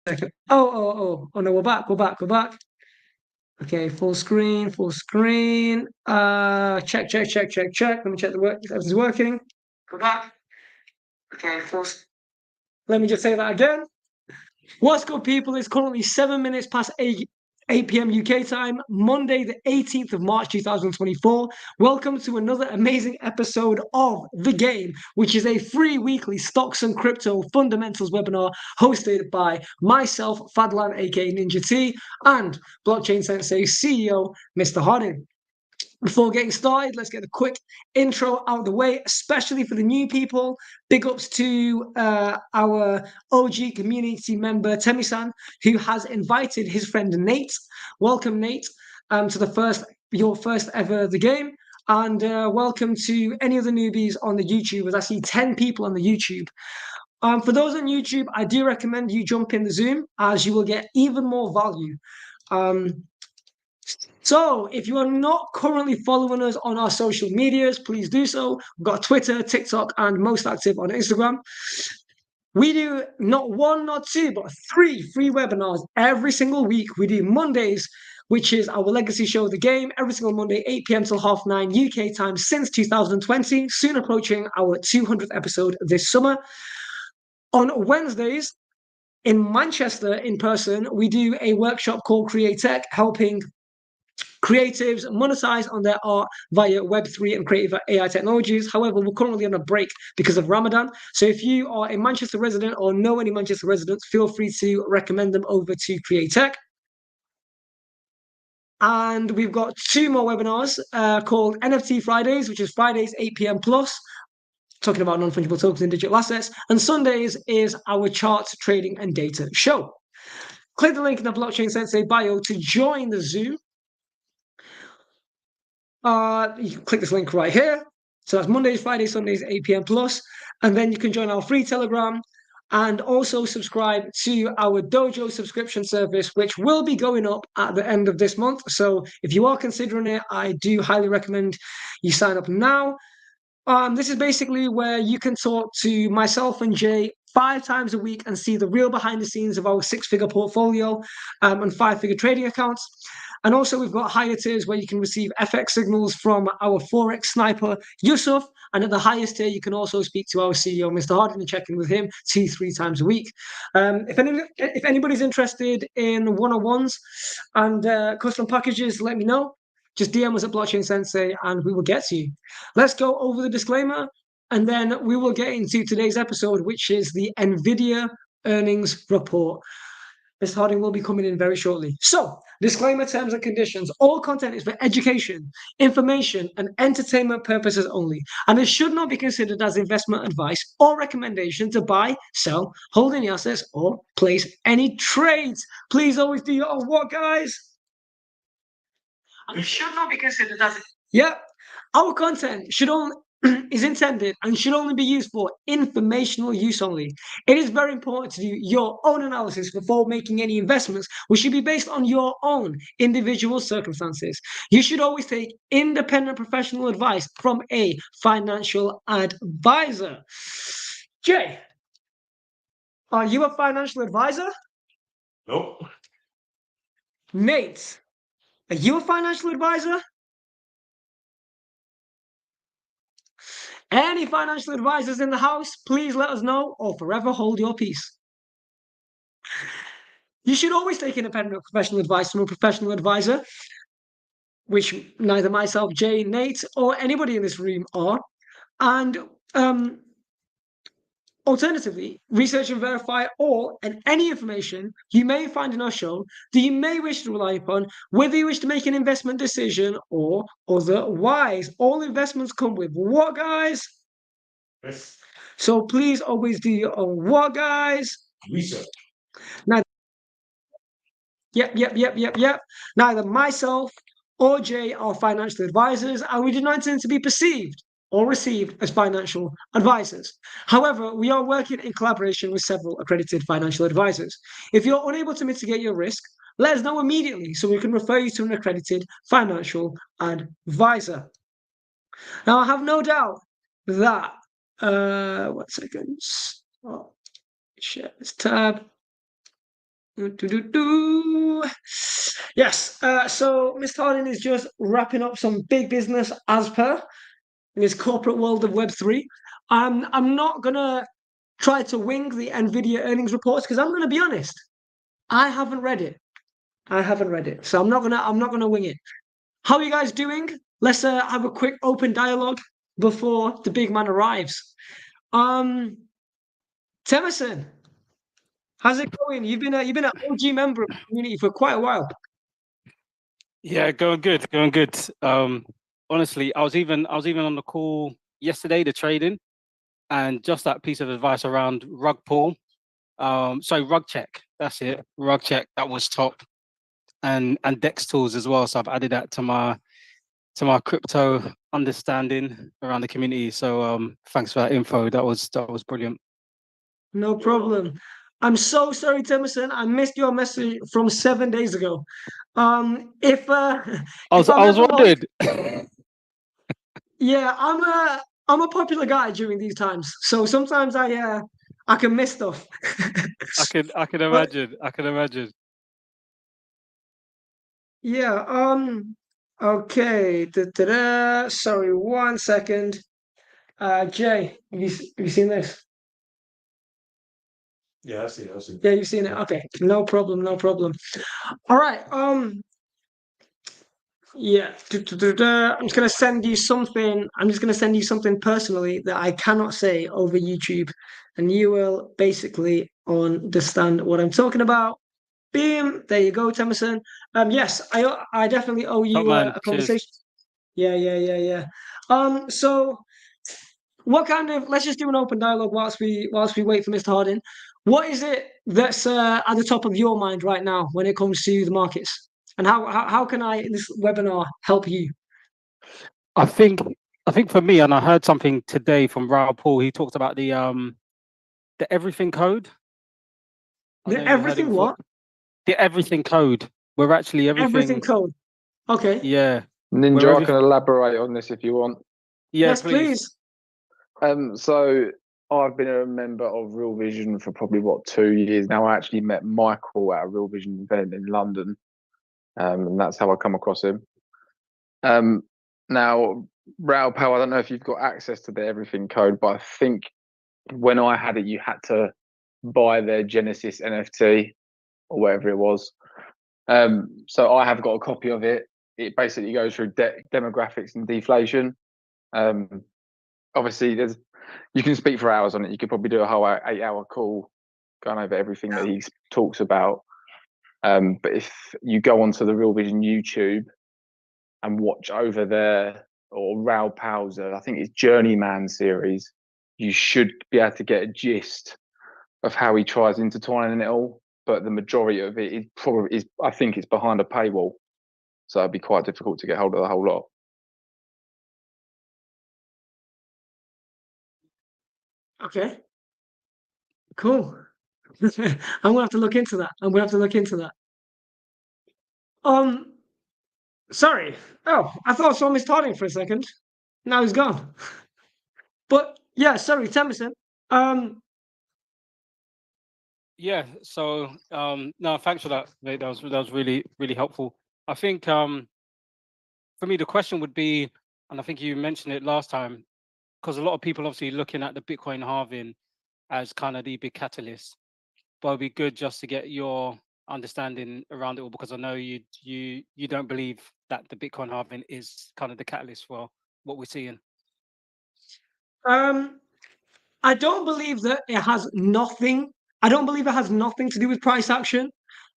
Second. Oh, no, we're back. Okay, full screen, full screen. Check. Let me check the work. If everything's working. Go back. Okay, let me just say that again. What's good, people? It's currently 7 minutes past 8 p.m. UK time, Monday, the 18th of March, 2024. Welcome to another amazing episode of The Game, which is a free weekly stocks and crypto fundamentals webinar hosted by myself, Fadlan, aka Ninja T, and Blockchain Sensei CEO, Mr. Harding. Before getting started, let's get a quick intro out of the way, especially for the new people. Big ups to our OG community member, Temi-san, who has invited his friend Nate. Welcome, Nate, to your first ever The Game. And welcome to any of the newbies on the YouTubers. I see 10 people on the YouTube. For those on YouTube, I do recommend you jump in the Zoom, as you will get even more value. So, if you are not currently following us on our social medias, please do so. We've got Twitter, TikTok, and most active on Instagram. We do not one, not two, but 3 free webinars every single week. We do Mondays, which is our legacy show, The Game, every single Monday, 8 p.m. till 9:30 UK time since 2020, soon approaching our 200th episode this summer. On Wednesdays, in Manchester, in person, we do a workshop called Create Tech, helping creatives monetize on their art via Web3 and creative AI technologies. However, we're currently on a break because of Ramadan. So if you are a Manchester resident or know any Manchester residents, feel free to recommend them over to Create Tech. And we've got 2 more webinars called NFT Fridays, which is Fridays 8 p.m. plus, talking about non-fungible tokens and digital assets. And Sundays is our charts, trading, and data show. Click the link in the Blockchain Sensei bio to join the Zoom. You can click this link right here. So that's Mondays, Fridays, Sundays, 8 p.m. plus. And then you can join our free Telegram and also subscribe to our Dojo subscription service, which will be going up at the end of this month. So if you are considering it, I do highly recommend you sign up now. This is basically where you can talk to myself and Jay 5 times a week and see the real behind the scenes of our 6-figure portfolio and 5-figure trading accounts. And also, we've got higher tiers where you can receive FX signals from our Forex sniper, Yusuf. And at the highest tier, you can also speak to our CEO, Mr. Harding, and check in with him 2-3 times a week. If anybody's interested in one-on-ones and custom packages, let me know. Just DM us at Blockchain Sensei and we will get to you. Let's go over the disclaimer and then we will get into today's episode, which is the NVIDIA earnings report. Mr. Harding will be coming in very shortly. So, disclaimer, terms and conditions. All content is for education, information, and entertainment purposes only, and it should not be considered as investment advice or recommendation to buy, sell, hold any assets, or place any trades. Please always do your own work, guys. And it should not be considered as... Yep. Our content should only is intended and should only be used for informational use only. It is very important to do your own analysis before making any investments, which should be based on your own individual circumstances. You should always take independent professional advice from a financial advisor. Jay, are you a financial advisor? Nope. Nate, are you a financial advisor? Any financial advisors in the house, please let us know or forever hold your peace. You should always take independent professional advice from a professional advisor, which neither myself, Jay, Nate, or anybody in this room are. And alternatively, research and verify all and any information you may find in our show that you may wish to rely upon, whether you wish to make an investment decision or otherwise. All investments come with what, guys? Yes. So please always do your own what, guys? Research. Now, yep. Neither myself or Jay are financial advisors, and we do not intend to be perceived or received as financial advisors. However, we are working in collaboration with several accredited financial advisors. If you're unable to mitigate your risk, let us know immediately so we can refer you to an accredited financial advisor. Now, I have no doubt that, 1 second, share this tab. Yes. So Mr. Harding is just wrapping up some big business as per in his corporate world of Web3. I'm not gonna try to wing the NVIDIA earnings reports because I'm gonna be honest, I haven't read it. I haven't read it, so I'm not gonna wing it. How are you guys doing? Let's have a quick open dialogue before the big man arrives. Um, Temerson, how's it going? You've been an OG member of the community for quite a while. Yeah, going good, going good. Honestly, I was even on the call yesterday, the trading, and just that piece of advice around rug pull. Sorry, rug check. That's it. Rug check. That was top. And Dex tools as well. So I've added that to my crypto understanding around the community. So thanks for that info. That was brilliant. No problem. I'm so sorry, Temerson. I missed your message from 7 days ago. If I if was I'm I was ever lost, wondering. yeah, I'm a popular guy during these times, so sometimes I can miss stuff. I can But imagine. I can imagine. yeah, okay. Da-da-da. Sorry, 1 second. Jay, have you seen this? Yeah, I see. I see. Yeah, you've seen it. Okay, no problem, no problem. All right. Yeah. Da-da-da-da. I'm just gonna send you something. I'm just gonna send you something personally that I cannot say over YouTube, and you will basically understand what I'm talking about. Bam! There you go, Temerson. Yes, I definitely owe Top you man. a Cheers. conversation. Yeah, yeah, yeah, yeah. So what kind of let's just do an open dialogue whilst we wait for Mr. Harding. What is it that's at the top of your mind right now when it comes to the markets? And how can I in this webinar help you? I think I think for me, and I heard something today from Raul Paul. He talked about the everything code. I The know you heard it everything before. what? The everything code. We're actually Everything everything. code. Okay. Yeah. We're Ninja, I can everything. elaborate on this if you want. Yeah, Yes, please. please. So I've been a member of Real Vision for probably 2 years now. I actually met Michael at a Real Vision event in London, and that's how I come across him. Now, Raoul Pal, I don't know if you've got access to the Everything code, but I think when I had it, you had to buy their Genesis NFT or whatever it was. So I have got a copy of it. It basically goes through demographics and deflation. Obviously, you can speak for hours on it. You could probably do a whole 8-hour call going over everything that he talks about. But if you go onto the Real Vision YouTube and watch over there, or Raoul Pal's, I think it's Journeyman series, you should be able to get a gist of how he tries intertwining it all. But the majority of it is probably I think it's behind a paywall, so it'd be quite difficult to get hold of the whole lot. Okay. Cool. I'm gonna have to look into that. I'm gonna have to look into that. Um, sorry. Oh, I thought I saw Mr. Harding for a second. Now he's gone. But yeah, sorry, Temerson. Um, Yeah. So no, thanks for that, mate. That was really, really helpful. I think for me the question would be, and I think you mentioned it last time, because a lot of people obviously looking at the Bitcoin halving as kind of the big catalyst. But it'd be good just to get your understanding around it all, because I know you don't believe that the Bitcoin halving is kind of the catalyst for what we're seeing. um, I don't believe that it has nothing. I don't believe it has nothing to do with price action,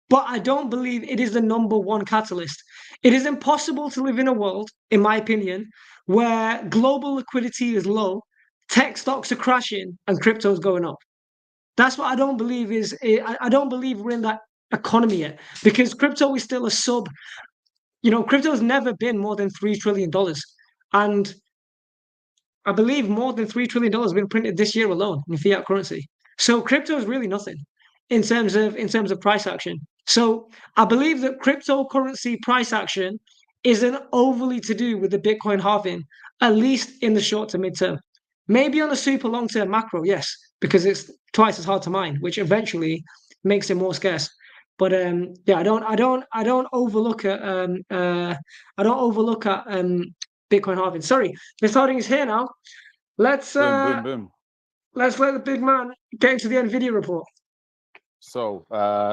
but I don't believe it is the number one catalyst. It is impossible to live in a world, in my opinion, where global liquidity is low, tech stocks are crashing, and crypto is going up. That's what I don't believe is. I don't believe we're in that economy yet because crypto is still a sub. Crypto has never been more than $3 trillion, and I believe more than $3 trillion has been printed this year alone in fiat currency. So crypto is really nothing in terms of price action. So I believe that cryptocurrency price action isn't overly to do with the Bitcoin halving, at least in the short to midterm. Maybe on a super long term macro, yes, because it's twice as hard to mine, which eventually makes it more scarce. But yeah, I don't overlook at Bitcoin halving. Sorry, Mr. Harding is here now. Let's Boom. let's let the big man get into the NVIDIA report. So,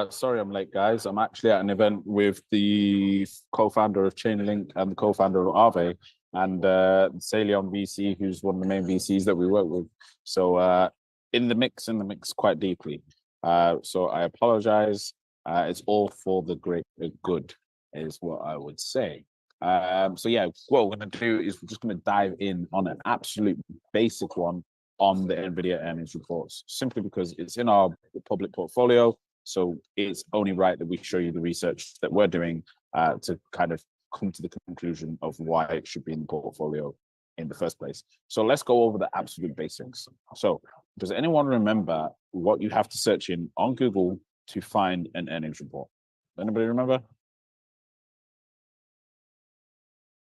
sorry I'm late, guys. I'm actually at an event with the co-founder of Chainlink and the co-founder of Aave and Salion VC, who's one of the main VCs that we work with. So, in the mix quite deeply. So I apologize. It's all for the great good, is what I would say. So yeah, what we're going to do is we're just going to dive in on an absolute basic one on the NVIDIA earnings reports, simply because it's in our public portfolio. So it's only right that we show you the research that we're doing to kind of come to the conclusion of why it should be in the portfolio in the first place. So let's go over the absolute basics. So does anyone remember what you have to search in on Google to find an earnings report? Anybody remember?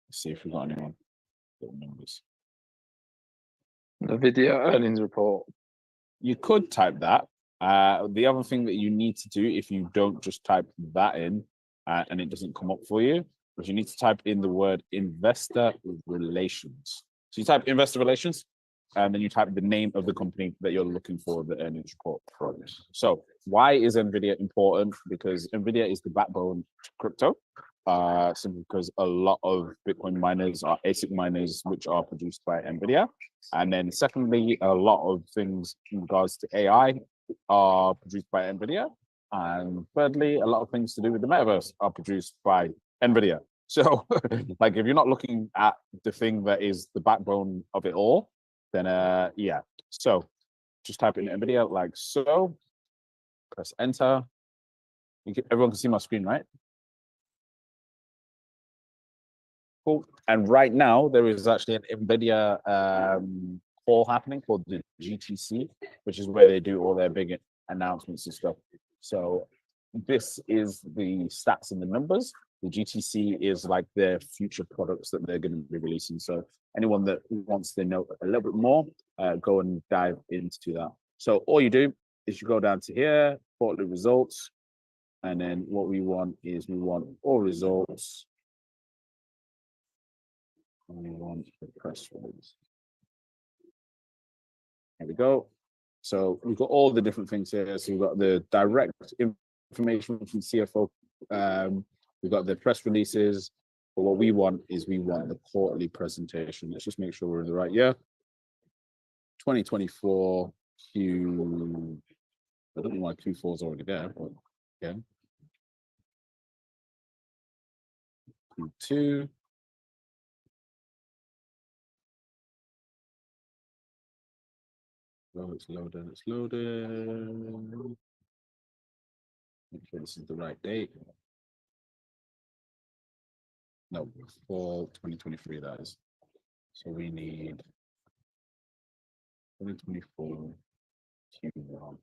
Let's see if we've got anyone that remembers. NVIDIA earnings report. You could type that. The other thing that you need to do if you don't just type that in and it doesn't come up for you, is you need to type in the word investor relations. So you type investor relations, and then you type the name of the company that you're looking for the earnings report from. So why is NVIDIA important? Because NVIDIA is the backbone to crypto, simply because a lot of Bitcoin miners are ASIC miners, which are produced by NVIDIA. And then secondly, a lot of things in regards to AI are produced by NVIDIA. And thirdly, a lot of things to do with the metaverse are produced by NVIDIA. So like if you're not looking at the thing that is the backbone of it all, then yeah. So just type in NVIDIA like so, press enter. Everyone can see my screen, right? Cool. And right now there is actually an NVIDIA call happening called the GTC, which is where they do all their big announcements and stuff. So this is the stats and the numbers. The GTC is like their future products that they're going to be releasing. So anyone that wants to know a little bit more, go and dive into that. So all you do is you go down to here, quarterly results. And then what we want is we want all results. And we want the press release. There we go. So we've got all the different things here. So we've got the direct information from CFO. We've got the press releases. But what we want is we want the quarterly presentation. Let's just make sure we're in the right year. 2024 Q. I don't know why Q4 is already there, but yeah. Q2. Oh, it's loaded. It's loaded. Make sure this is the right date. No, for 2023, that is. So we need 2024 Q1.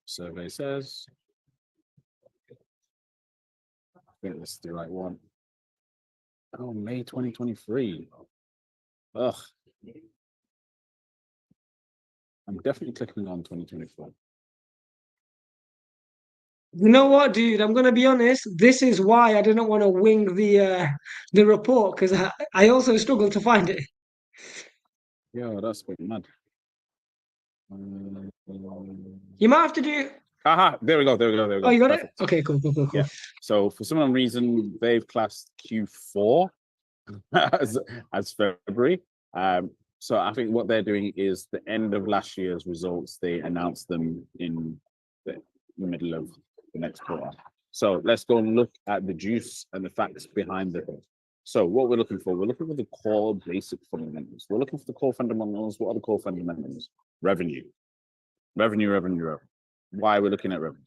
Survey says. I think this is the right one. Oh, May 2023. Ugh. I'm definitely clicking on 2024. You know what, dude? I'm gonna be honest. This is why I didn't want to wing the report, because I also struggled to find it. Yeah, that's pretty mad. You might have to do. Aha, there we go. Oh, you got Perfect. it? Okay, cool. Yeah. So for some reason, they've classed Q4 as February. So I think what they're doing is the end of last year's results, they announced them in the middle of the next quarter. So let's go and look at the juice and the facts behind the thing. So what we're looking for the core basic fundamentals. We're looking for the core fundamentals. What are the core fundamentals? Revenue. Why are we looking at revenue?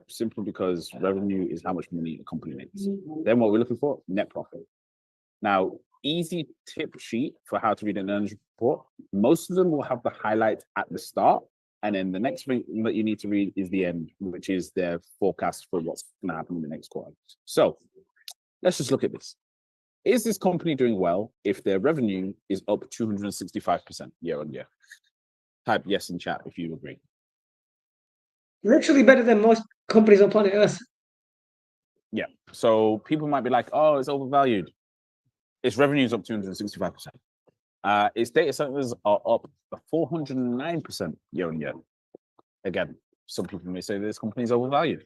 Simply because revenue is how much money a company makes. Then what we're looking for, net profit. Now, easy tip sheet for how to read an earnings report. Most of them will have the highlight at the start, And then the next thing that you need to read is the end, which is their forecast for what's going to happen in the next quarter. So let's just look at this. Is this company doing well if their revenue is up 265% year on year? Type yes in chat if you agree. Literally better than most companies on planet Earth. Yeah. So people might be like, oh, it's overvalued. Its revenue is up 265%. Its data centers are up 409% year on year. Again, some people may say this company is overvalued.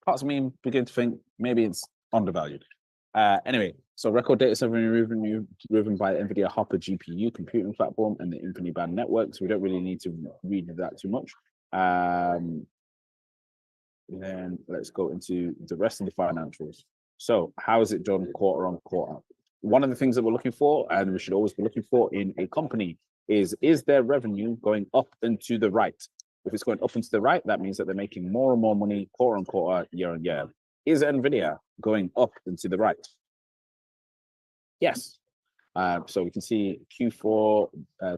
Parts of me begin to think maybe it's undervalued. Anyway, so record data center revenue driven by NVIDIA Hopper GPU computing platform and the InfiniBand network. So we don't really need to read that too much. Then let's go into the rest of the financials. So how is it done quarter on quarter? One of the things that we're looking for, and we should always be looking for in a company, is their revenue going up and to the right? If it's going up and to the right, that means that they're making more and more money quarter on quarter, year on year. Is NVIDIA going up and to the right? Yes. So we can see Q4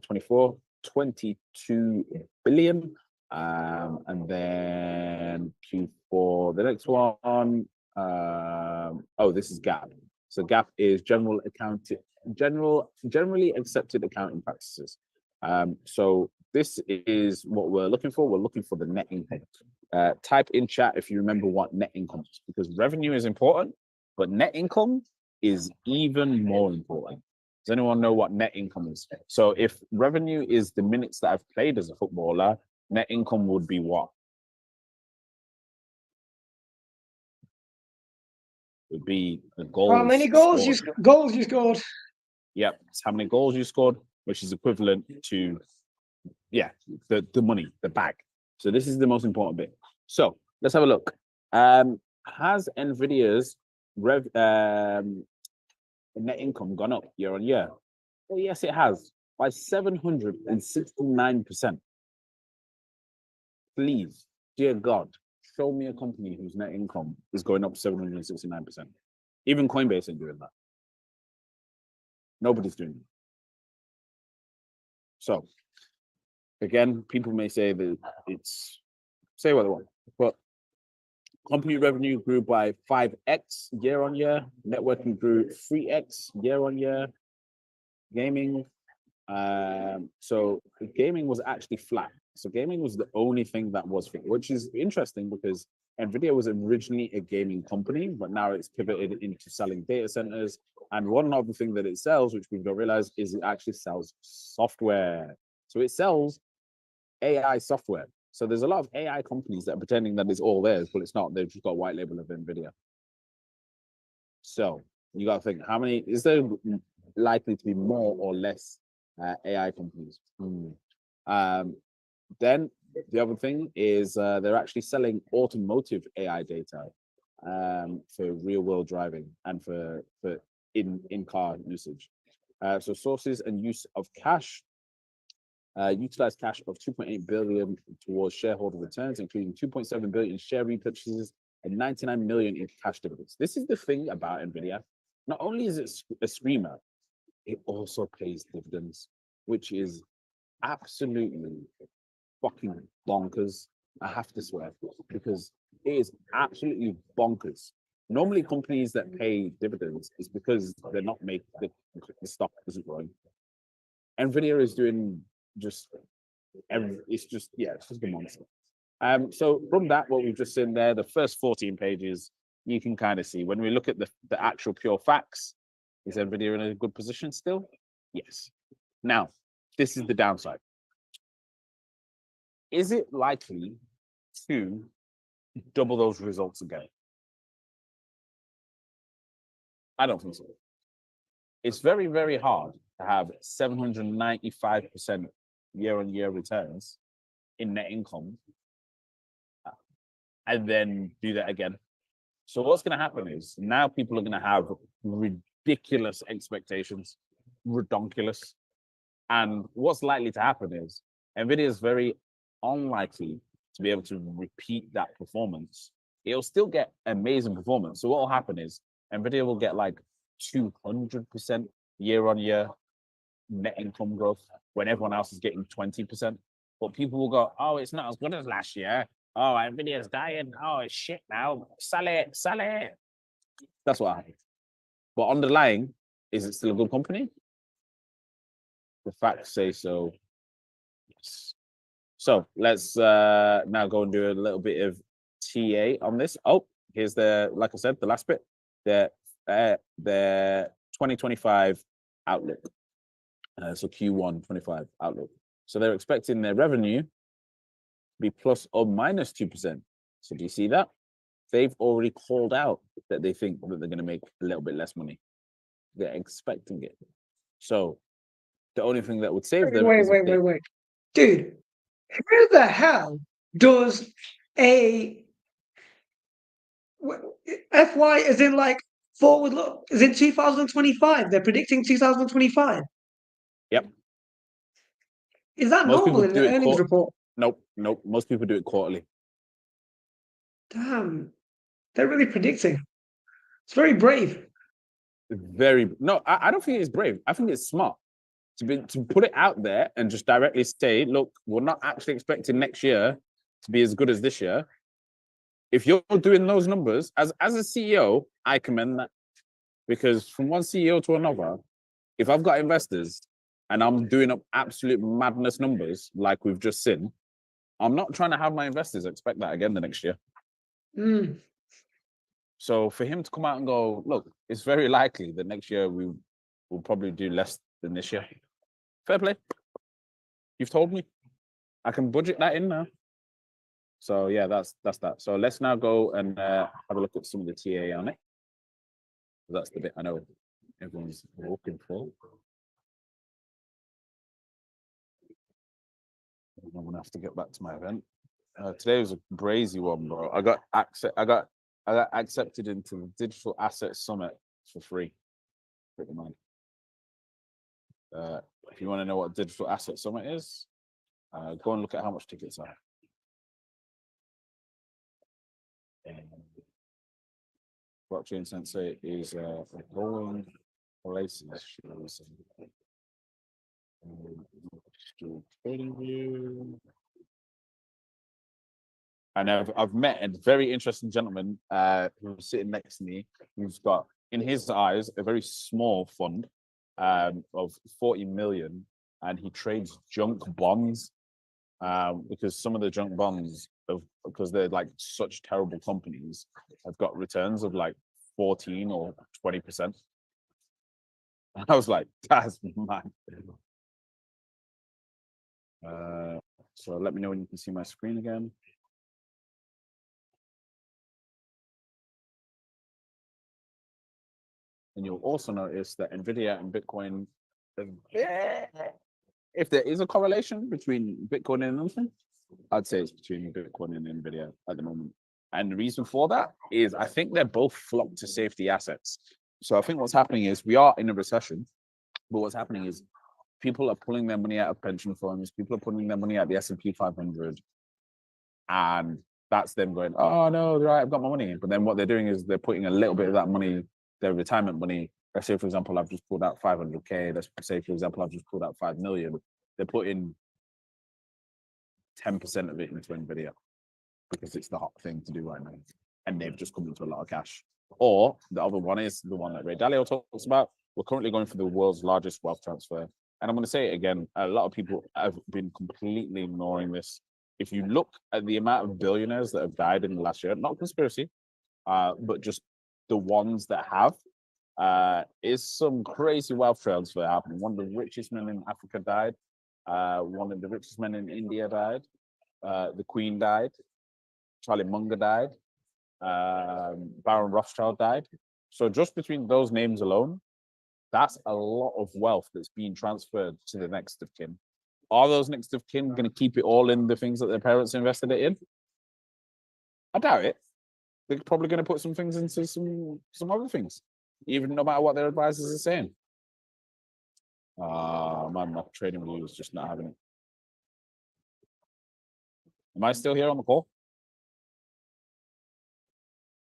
24, 22 billion. And then Q4, the next one, oh, this is GAAP. So GAAP is generally accepted accounting practices. So this is what we're looking for. We're looking for the net income. Type in chat if you remember what net income is, because revenue is important, but net income is even more important. Does anyone know what net income is? So if revenue is the minutes that I've played as a footballer, net income would be what? It would be the goals. How many goals you scored? Yep, it's how many goals you scored, which is equivalent to, yeah, the money, the bag. So this is the most important bit. So let's have a look. Has NVIDIA's net income gone up year on year? Well, yes, it has, by 769%. Please, dear God, show me a company whose net income is going up 769%. Even Coinbase ain't doing that. Nobody's doing it. So, again, people may say that it's, say what they want, but company revenue grew by 5x year on year. Networking grew 3x year on year. Gaming, so gaming was actually flat. So gaming was the only thing that was flat, which is interesting because NVIDIA was originally a gaming company, but now it's pivoted into selling data centers. And one other thing that it sells, which we don't realize, is it actually sells software. So it sells AI software. So there's a lot of AI companies that are pretending that it's all theirs, but it's not. They've just got a white label of NVIDIA. So you got to think, how many, is there likely to be more or less AI companies? Then the other thing is they're actually selling automotive AI data for real world driving and for in-car usage. So sources and use of cash, utilize cash of 2.8 billion towards shareholder returns, including 2.7 billion in share repurchases and 99 million in cash dividends. This is the thing about NVIDIA. Not only is it a screamer, it also pays dividends, which is absolutely fucking bonkers. I have to swear, because it is absolutely bonkers. Normally, companies that pay dividends is because they're not making the stock isn't growing. NVIDIA is doing just it's just a monster. So from that, what we've just seen there, the first 14 pages, you can kind of see when we look at the actual pure facts, is NVIDIA in a good position still? Yes. Now, this is the downside. Is it likely to double those results again? I don't think so. It's very, very hard to have 795% year-on-year returns in net income and then do that again. So what's going to happen is now people are going to have ridiculous expectations, redonkulous. And what's likely to happen is NVIDIA is very unlikely to be able to repeat that performance. It'll still get amazing performance. So what will happen is NVIDIA will get like 200% year-on-year net income growth when everyone else is getting 20%. but people will go, oh, it's not as good as last year. Oh, NVIDIA's dying. Oh, it's shit now. Sell it, sell it. That's what happens. But underlying, is it still a good company? The facts say so. Yes. So let's now go and do a little bit of TA on this. Oh, here's like I said, the last bit, the 2025 outlook. So Q1 25 outlook. So they're expecting their revenue to be plus or minus 2%. So do you see that? They've already called out that they think that they're going to make a little bit less money. They're expecting it. So the only thing that would save them is Wait. Dude, who the hell does a FY is in like forward look? Is in 2025? They're predicting 2025. Yep. Is that Most normal people in do the it earnings report? Nope. Most people do it quarterly. Damn, they're really predicting. It's very brave. No, I don't think it's brave. I think it's smart to put it out there and just directly say, look, we're not actually expecting next year to be as good as this year. If you're doing those numbers as a CEO, I commend that, because from one CEO to another, if I've got investors and I'm doing up absolute madness numbers like we've just seen, I'm not trying to have my investors expect that again the next year. Mm. So for him to come out and go, look, it's very likely that next year we will probably do less than this year. Fair play. You've told me. I can budget that in now. So yeah, that's that. So let's now go and have a look at some of the TA on it. That's the bit I know everyone's looking for. I'm gonna have to get back to my event. Today was a crazy one, bro. I got accepted into the Digital Asset Summit for free. Pretty much. If you want to know what Digital Asset Summit is, go and look at how much tickets are. Blockchain Sensei is going places. And I've met a very interesting gentleman who's sitting next to me, who's got, in his eyes, a very small fund of 40 million, and he trades junk bonds because some of the junk bonds, because they're like such terrible companies, have got returns of like 14 or 20%. I was like, that's mad. So let me know when you can see my screen again. And you'll also notice that NVIDIA and Bitcoin, if there is a correlation between Bitcoin and anything, I'd say it's between Bitcoin and NVIDIA at the moment. And the reason for that is I think they're both flocked to safety assets. So I think what's happening is we are in a recession, but what's happening is people are pulling their money out of pension funds, people are putting their money out of the S&P 500, and that's them going, oh no, right, I've got my money. But then what they're doing is they're putting a little bit of that money, their retirement money. Let's say, for example, I've just pulled out 500K. Let's say, for example, I've just pulled out 5 million. They're putting 10% of it into NVIDIA because it's the hot thing to do right now. And they've just come into a lot of cash. Or the other one is the one that Ray Dalio talks about. We're currently going for the world's largest wealth transfer. And I'm going to say it again, a lot of people have been completely ignoring this. If you look at the amount of billionaires that have died in the last year, not conspiracy, but just the ones that have, is some crazy wealth transfer happening. One of the richest men in Africa died. One of the richest men in India died. The Queen died. Charlie Munger died. Baron Rothschild died. So just between those names alone, that's a lot of wealth that's being transferred to the next of kin. Are those next of kin going to keep it all in the things that their parents invested it in? I doubt it. They're probably going to put some things into some other things, even no matter what their advisors are saying. Man, my trading view is just not having it. Am I still here on the call?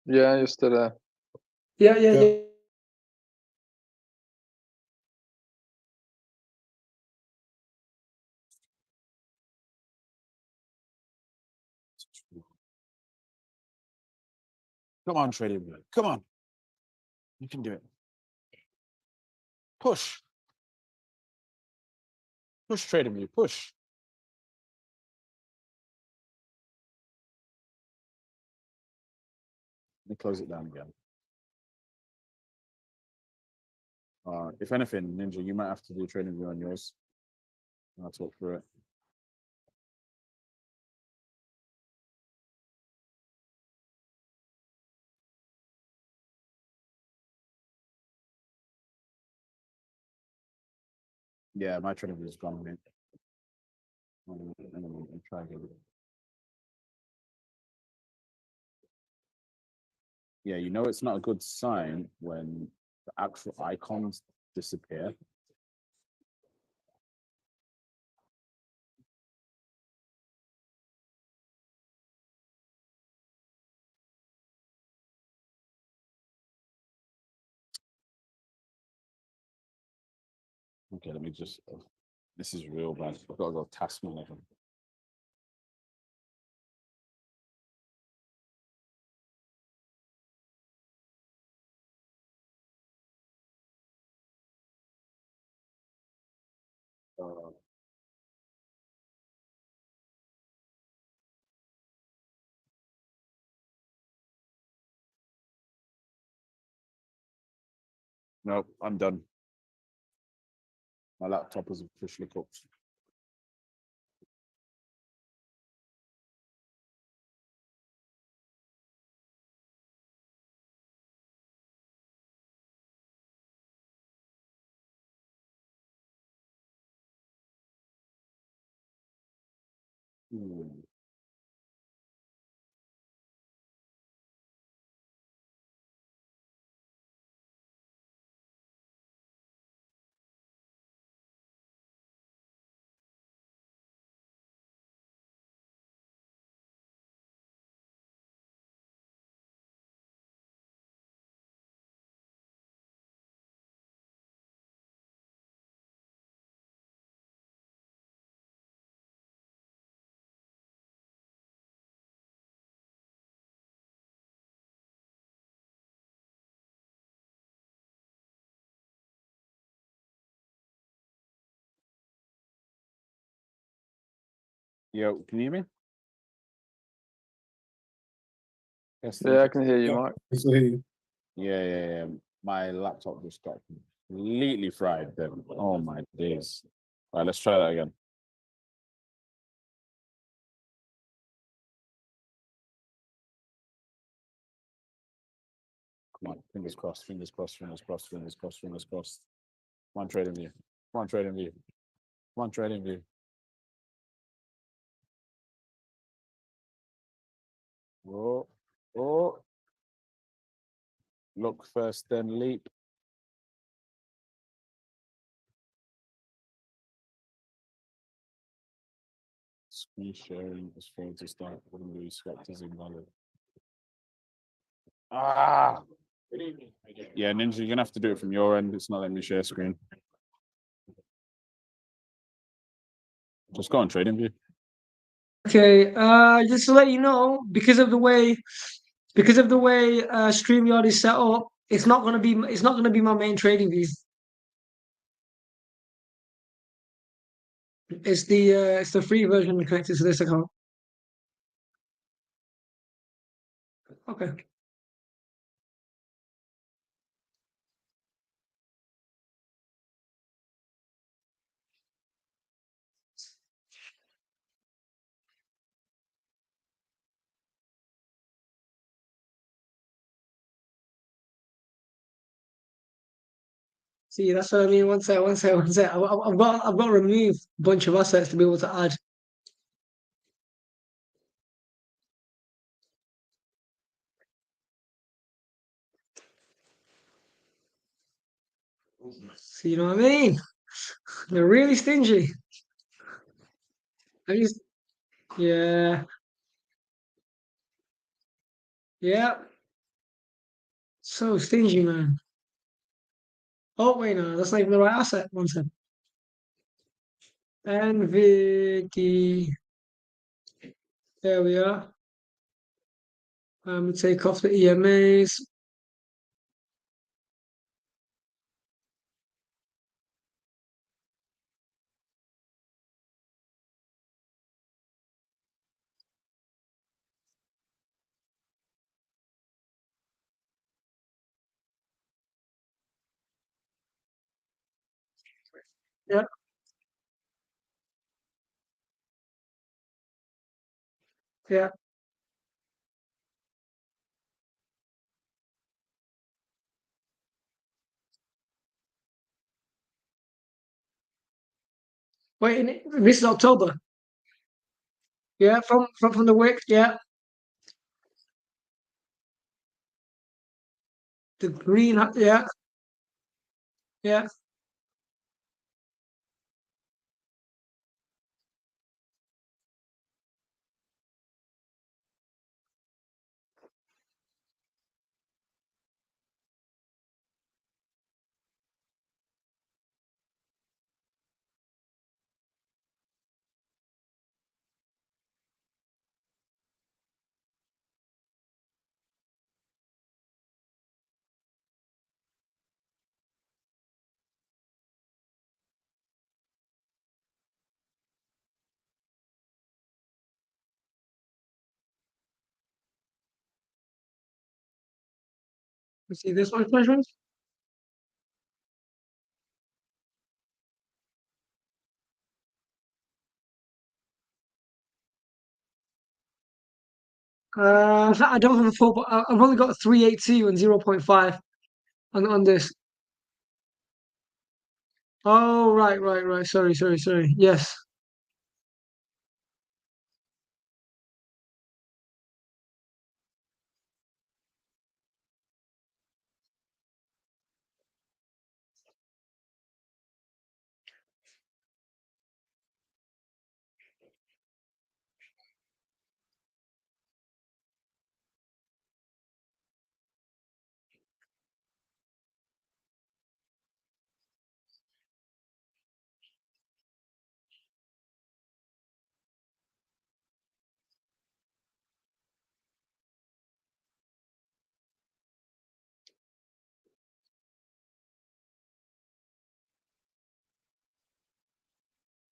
Yeah, you're still there. Yeah. Come on, Trading View. Come on. You can do it. Push. Push, Trading View. Push. Let me close it down again. If anything, Ninja, you might have to do Trading View on yours. I'll talk through it. Yeah, my Trading View is gone, mate. I'm trying to. Yeah, you know it's not a good sign when the actual icons disappear. Okay, let me just. This is real bad. I've got to go task manager. Nope, I'm done. My laptop is officially cooked. Yo, can you hear me? Yes, Yeah, I can hear you, Mike. Yeah. My laptop just got completely fried then. Oh my days. All right, let's try that again. Come on, fingers crossed, fingers crossed, fingers crossed, fingers crossed, fingers crossed. Come on, Trading View. Come on, Trading View. Come on, Trading View. Oh. Look first, then leap. Screen sharing is failed to start. Wouldn't be swept as invalid. Ah! Yeah, Ninja, you're gonna have to do it from your end. It's not letting me share screen. Just go on Trading View. Okay, just to let you know, because of the way StreamYard is set up, it's not gonna be my main trading view. It's the free version connected to this account. Okay. See, that's what I mean. One sec. I've got to remove a bunch of assets to be able to add. See, you know what I mean? They're really stingy. I just, yeah, yeah. So stingy, man. Oh wait, no, that's not even the right asset. One sec. NVIDIA. There we are. Take off the EMAs. Yeah. Yeah. Wait, this is October. Yeah, from the wick. Yeah, the green. Yeah, yeah. You see this one, measurements? I don't have a full, but I've only got a 382 and 0.5 on this. Oh, right. Sorry. Yes.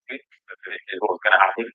Is what's going to happen.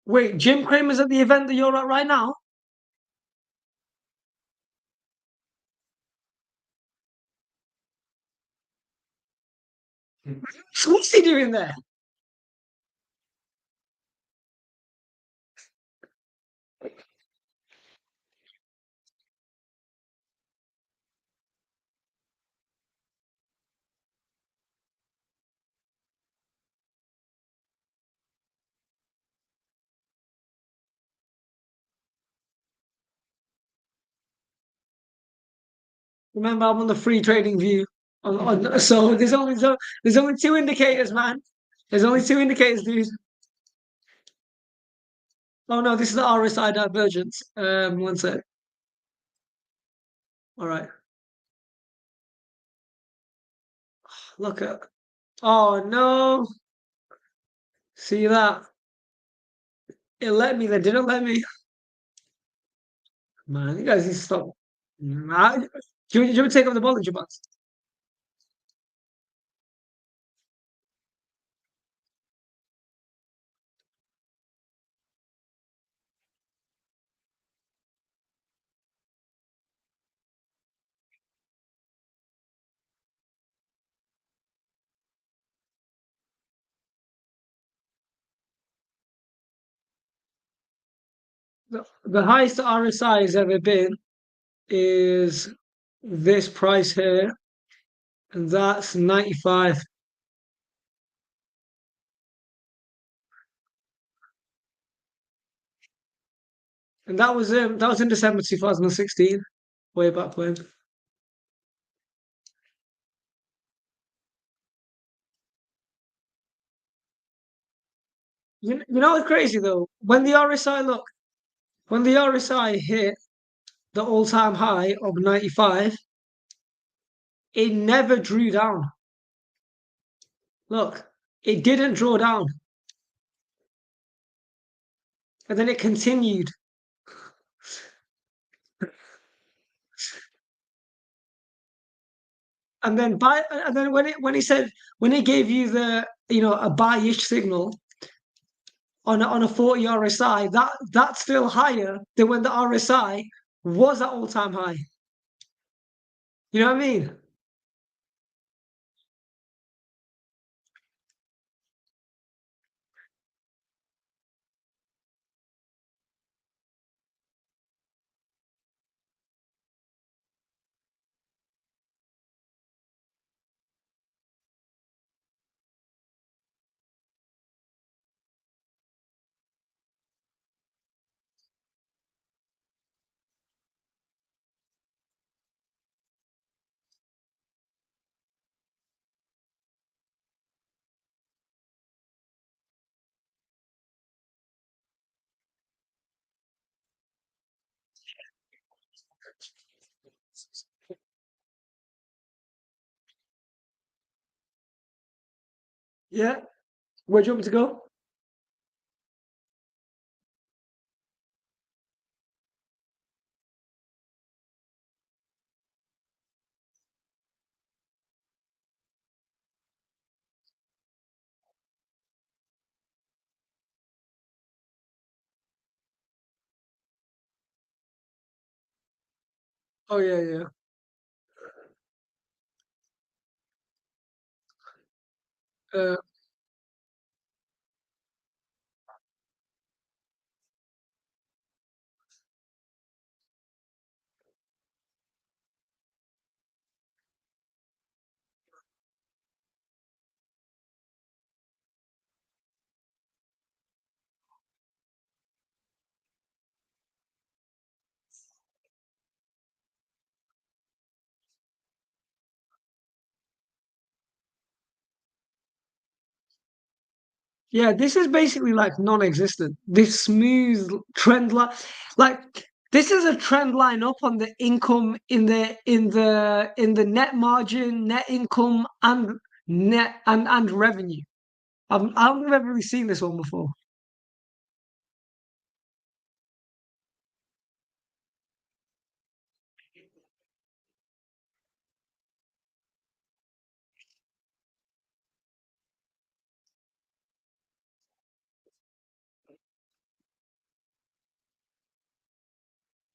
Wait, Jim Cramer's at the event that you're at right now? So what's he doing there? Remember, I'm on the free trading view. So there's only two indicators, man. There's only two indicators, dude. Oh no, this is the RSI divergence. One sec. All right. Look at. Oh no. See that? It let me. They didn't let me. Man, you guys need to stop. Do you want to take off the Bollinger Bands? The highest the RSI has ever been is this price here, and that's 95. And that was in December 2016, way back when. You know what's crazy though? When the RSI hit the all-time high of 95, it never drew down. Look, it didn't draw down. And then it continued. And then when it gave you the a buy-ish signal on a 40 RSI, that's still higher than when the RSI was at all-time high. You know what I mean? Yeah. Where do you want me to go? Oh yeah, yeah. Uh, yeah, this is basically like non-existent. This smooth trend line, like this is a trend line up on the income in the net margin, net income, and net and revenue. I've never really seen this one before.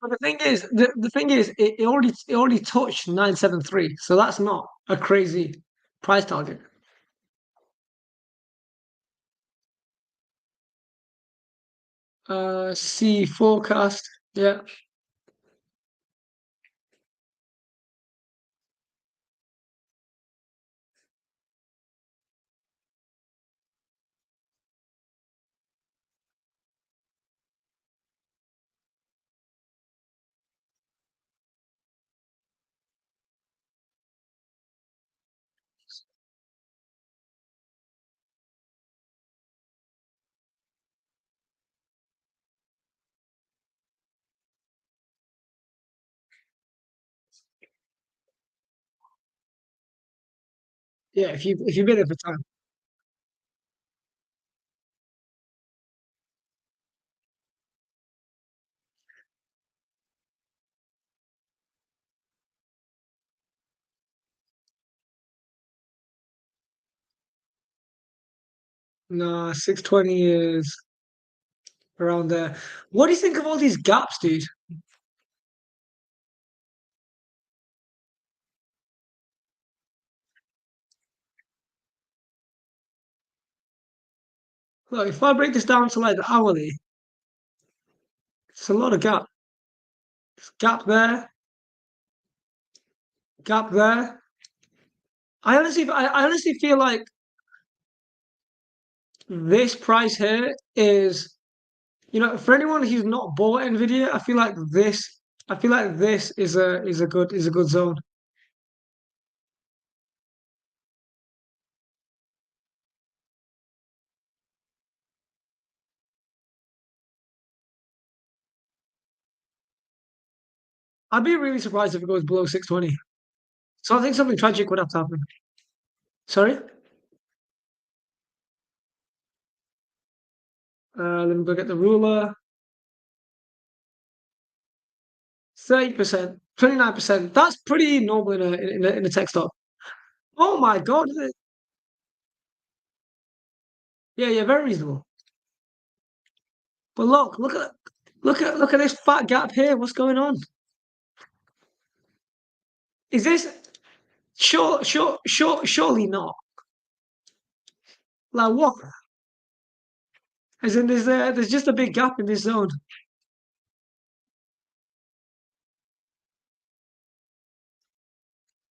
But the thing is, it already touched 973, so that's not a crazy price target. See forecast. Yeah. Yeah, if you've been there for time. No, 620 is around there. What do you think of all these gaps, dude? Look, if I break this down to like the hourly, It's a lot of gap. Gap there. Gap there. I honestly feel like this price here is, for anyone who's not bought Nvidia, I feel like this is a good zone. I'd be really surprised if it goes below 620. So I think something tragic would have to happen. Sorry? Let me go get the ruler. 30%, 29%. That's pretty normal in a tech stock. Oh my god. Yeah, very reasonable. But look at this fat gap here. What's going on? Is this surely not? Like what? As in there's just a big gap in this zone.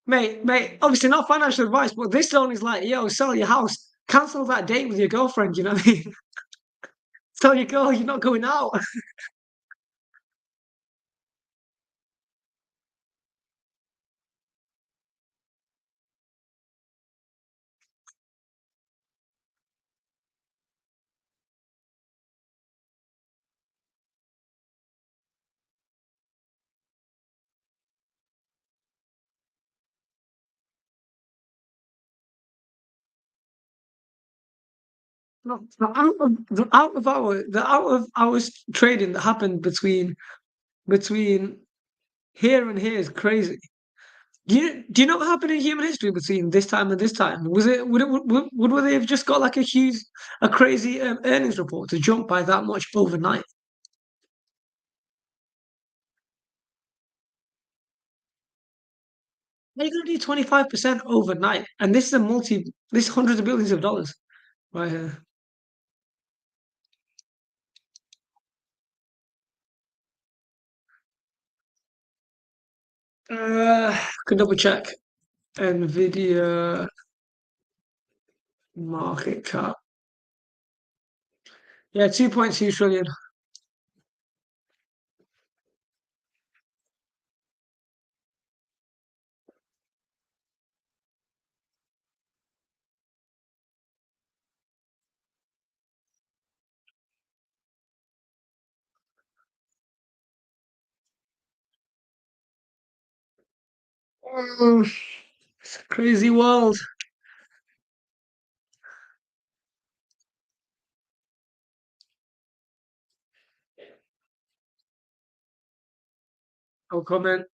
Mate, obviously not financial advice, but this zone is like, yo, sell your house. Cancel that date with your girlfriend, you know what I mean? Tell your girl you're not going out. No, the out of hours trading that happened between here and here is crazy. Do you know what happened in human history between this time and this time? Would they have just got like a crazy earnings report to jump by that much overnight? They're going to do 25% overnight, and this is this hundreds of billions of dollars right here. Can double check. NVIDIA market cap. Yeah, 2.2 trillion. It's a crazy world. No comment.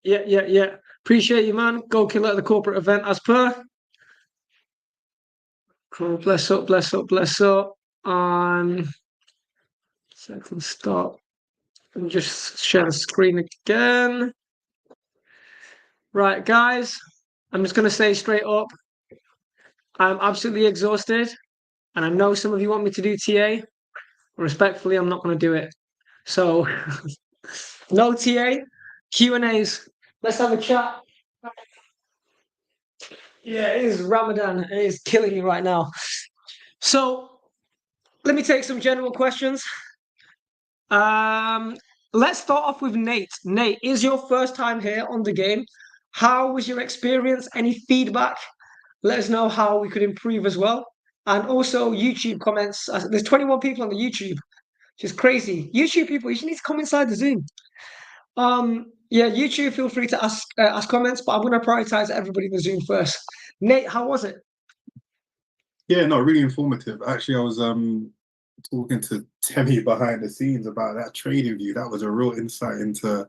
Yeah. Appreciate you, man. Go kill at the corporate event as per. Cool. Bless up. Second stop. And just share the screen again. Right, guys. I'm just gonna say straight up, I'm absolutely exhausted, and I know some of you want me to do TA. Respectfully, I'm not gonna do it. So, no TA, Q&As. Let's have a chat. Yeah, it is Ramadan. It is killing me right now. So, let me take some general questions. Let's start off with Nate. Nate, is your first time here on the game? How was your experience? Any feedback? Let us know how we could improve as well. And also YouTube comments. There's 21 people on the YouTube, which is crazy. YouTube people, you just need to come inside the Zoom. Yeah, YouTube, feel free to ask comments, but I'm going to prioritize everybody in the Zoom first. Nate, how was it? Yeah, no, really informative. Actually, I was talking to Temi behind the scenes about that trading view. That was a real insight into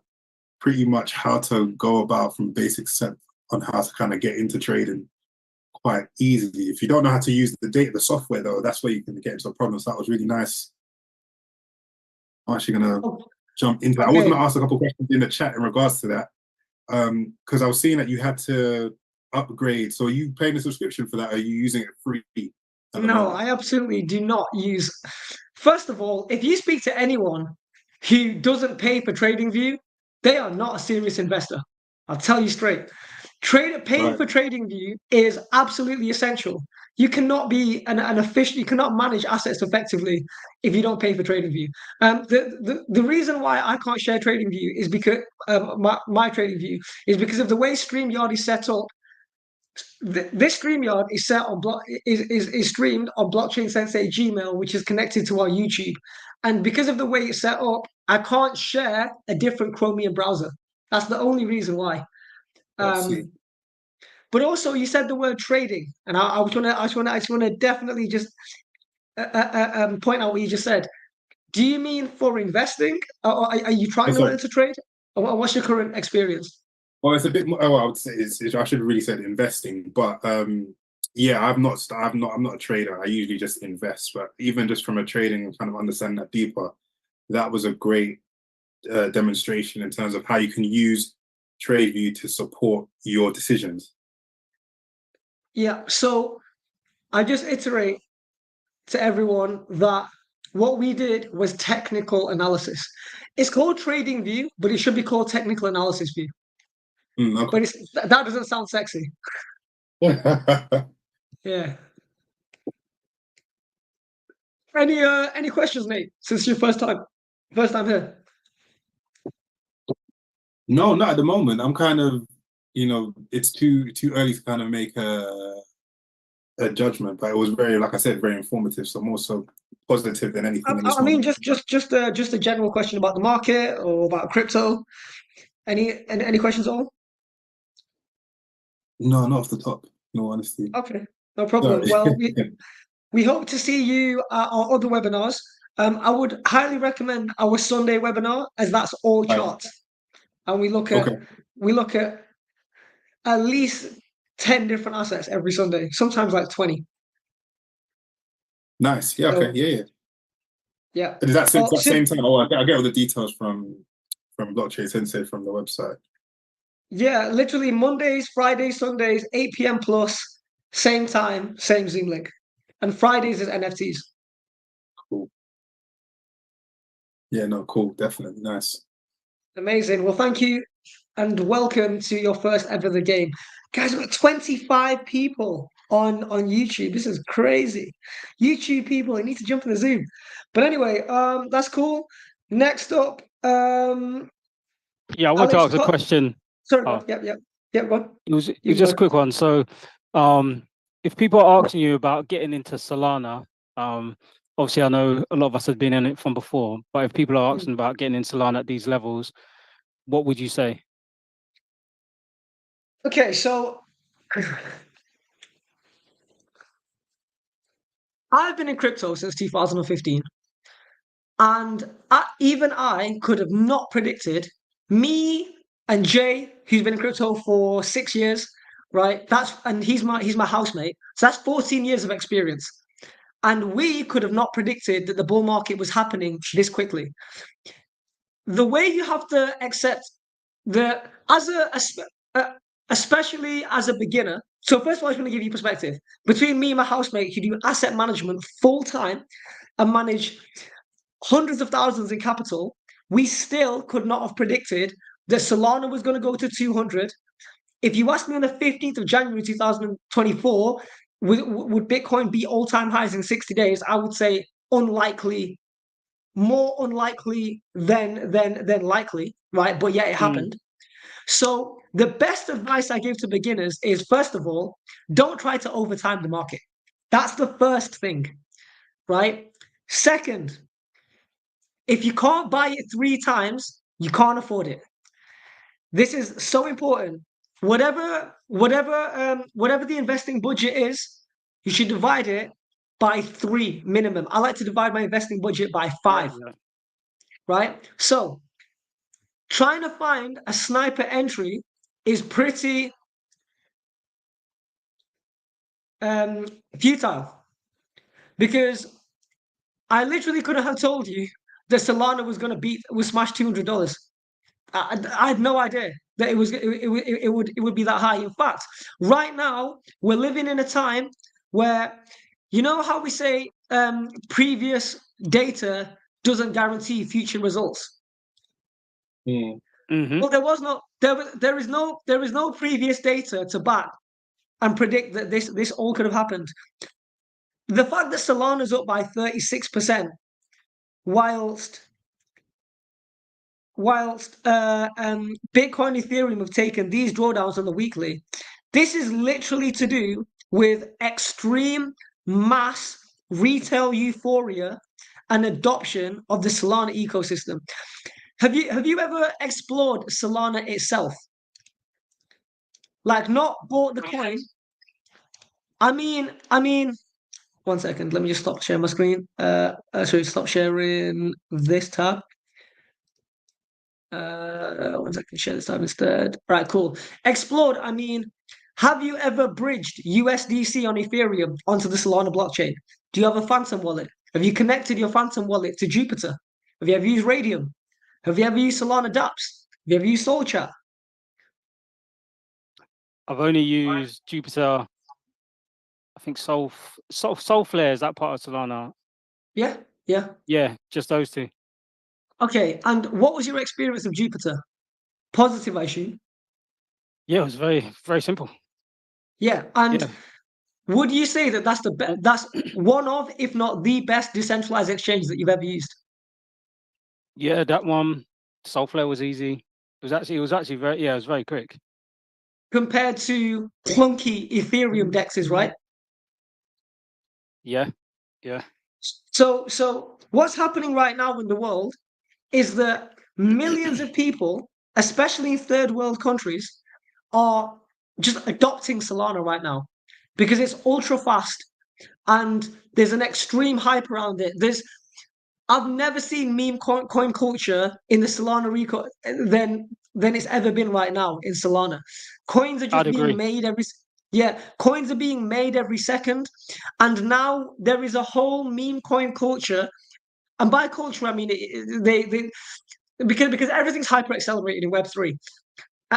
pretty much how to go about from basic set on how to kind of get into trading quite easily. If you don't know how to use the software though, that's where you can get into a problem. So that was really nice. I'm actually gonna jump into that. I was gonna ask a couple of questions in the chat in regards to that. Because I was seeing that you had to upgrade. So are you paying a subscription for that? Are you using it free? No, I absolutely do not use. First of all, if you speak to anyone who doesn't pay for TradingView, they are not a serious investor. I'll tell you straight. Paying for TradingView is absolutely essential. You cannot be an official. You cannot manage assets effectively if you don't pay for TradingView. The reason why I can't share TradingView is because my TradingView is because of the way StreamYard is set up. This StreamYard is set on is streamed on Blockchain Sensei Gmail, which is connected to our YouTube. And because of the way it's set up, I can't share a different Chromium browser. That's the only reason why. But also, you said the word trading, and I just want to definitely just point out what you just said. Do you mean for investing, or are you trying to learn to trade? Or what's your current experience? Well, it's a bit more. I would say I should have really said investing, but yeah, I'm not a trader. I usually just invest. But even just from a trading and kind of understanding that deeper, that was a great demonstration in terms of how you can use TradeView to support your decisions. Yeah. So I just iterate to everyone that what we did was technical analysis. It's called TradingView, but it should be called technical analysis view. Okay. But that doesn't sound sexy. Yeah. Any questions, Nate? Since your first time here. No, not at the moment. I'm kind of, it's too early to kind of make a judgment. But it was very, like I said, very informative. So more so positive than anything. I mean, just a general question about the market or about crypto. Any questions at all? No, not off the top. No, honesty. Okay, no problem. Well, we hope to see you at our other webinars. I would highly recommend our Sunday webinar, as that's all charts, and we look at least 10 different assets every Sunday, sometimes like 20. Nice. Yeah. Okay. Yeah. Yeah. Is that same time? Oh, I get all the details from Blockchain Sensei from the website. Yeah, literally Mondays, Fridays, Sundays, 8 p.m. plus, same time, same Zoom link. And Fridays is NFTs. Cool. Yeah, no, cool. Definitely. Nice. Amazing. Well, thank you and welcome to your first ever The Game. Guys, we've got 25 people on YouTube. This is crazy. YouTube people, they need to jump in the Zoom. But anyway, that's cool. Next up, yeah, I want to ask a question. Sorry, go on. It was just a quick one. So, if people are asking you about getting into Solana, obviously I know a lot of us have been in it from before, but if people are asking about getting in Solana at these levels, what would you say? Okay, so I've been in crypto since 2015, and even I could have not predicted me and Jay, who's been in crypto for 6 years, right? And he's my housemate, so that's 14 years of experience, and we could have not predicted that the bull market was happening this quickly. The way you have to accept that especially as a beginner. So first of all, I was going to give you perspective. Between me and my housemate who do asset management full time and manage hundreds of thousands in capital, we still could not have predicted that Solana was going to go to 200. If you asked me on the 15th of January 2024, would Bitcoin be all-time highs in 60 days? I would say unlikely, more unlikely than likely, right? But yeah, it happened. So the best advice I give to beginners is, first of all, don't try to overtime the market. That's the first thing, right? Second, if you can't buy it 3 times, you can't afford it. This is so important. Whatever the investing budget is, you should divide it by 3 minimum. I like to divide my investing budget by 5, Yeah. right? So trying to find a sniper entry is pretty futile, because I literally could have told you that Solana was smash $200. I had no idea that it would be that high. In fact, right now we're living in a time where, you know how we say previous data doesn't guarantee future results. Mhm. Well, there is no previous data to back and predict that this all could have happened. The fact that Solana's up by 36%, whilst Bitcoin, Ethereum have taken these drawdowns on the weekly, this is literally to do with extreme mass retail euphoria and adoption of the Solana ecosystem. Have you ever explored Solana itself? Like, not bought the coin. I mean, one second. Let me just stop sharing my screen. Sorry, stop sharing this tab. 1 second, share this tab instead. Right, cool. Explored. I mean, have you ever bridged USDC on Ethereum onto the Solana blockchain? Do you have a Phantom wallet? Have you connected your Phantom wallet to Jupiter? Have you ever used Radium? Have you ever used Solana dApps? Have you ever used SoulChat? I've only used Jupiter. I think Soulflare, is that part of Solana? Yeah, yeah. Yeah, just those two. Okay, and what was your experience of Jupiter? Positive, I assume. Yeah, it was very, very simple. Yeah, and Yeah. would you say that that's one of, if not the best decentralized exchange that you've ever used? Yeah, that one, Soulflare was easy. It was actually very, yeah, it was very quick. Compared to clunky Ethereum dexes, right? Yeah, yeah. So what's happening right now in the world is that millions of people, especially in third world countries, are just adopting Solana right now because it's ultra fast and there's an extreme hype around it. I've never seen meme coin culture in the Solana Rico than it's ever been right now in Solana. Coins are just I'd being agree. made coins are being made every second, and now there is a whole meme coin culture. And by culture, I mean they because everything's hyper accelerated in Web3,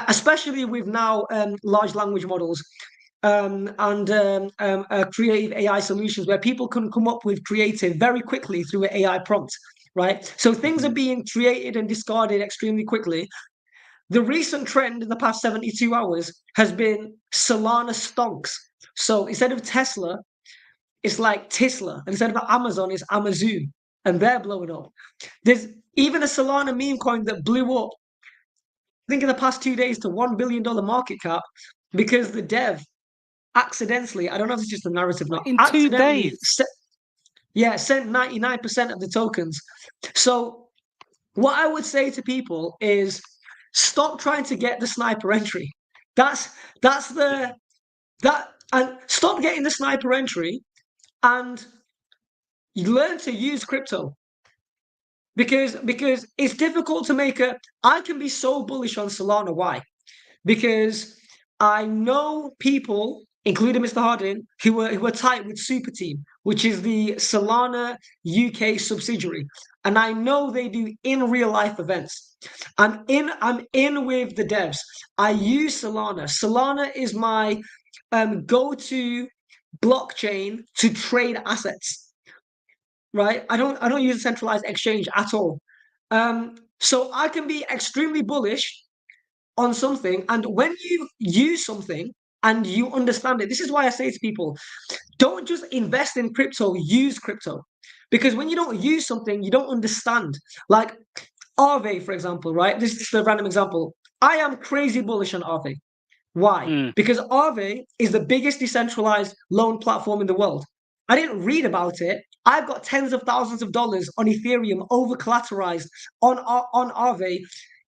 especially with now large language models and creative AI solutions where people can come up with creative very quickly through an AI prompt, right? So things are being created and discarded extremely quickly. The recent trend in the past 72 hours has been Solana stonks. So instead of Tesla, it's like Tesla. Instead of Amazon, it's Amazon. And they're blowing up. There's even a Solana meme coin that blew up, I think in the past 2 days, to $1 billion market cap because the dev accidentally, I don't know if it's just a narrative, not In 2 accidentally days. sent 99% of the tokens. So what I would say to people is stop trying to get the sniper entry. And stop getting the sniper entry and you learn to use crypto. Because it's difficult to make I can be so bullish on Solana. Why? Because I know people, including Mr. Hardin, who were tight with Super Team, which is the Solana UK subsidiary, and I know they do in real life events. I'm in with the devs. I use Solana. Solana is my go-to blockchain to trade assets. Right? I don't use a centralized exchange at all. So I can be extremely bullish on something, and when you use something and you understand it, this is why I say to people, don't just invest in crypto, use crypto. Because when you don't use something, you don't understand. Like Aave, for example, right? This is a random example. I am crazy bullish on Aave. Why? Because Aave is the biggest decentralized loan platform in the world. I didn't read about it. I've got tens of thousands of dollars on Ethereum over collateralized on Aave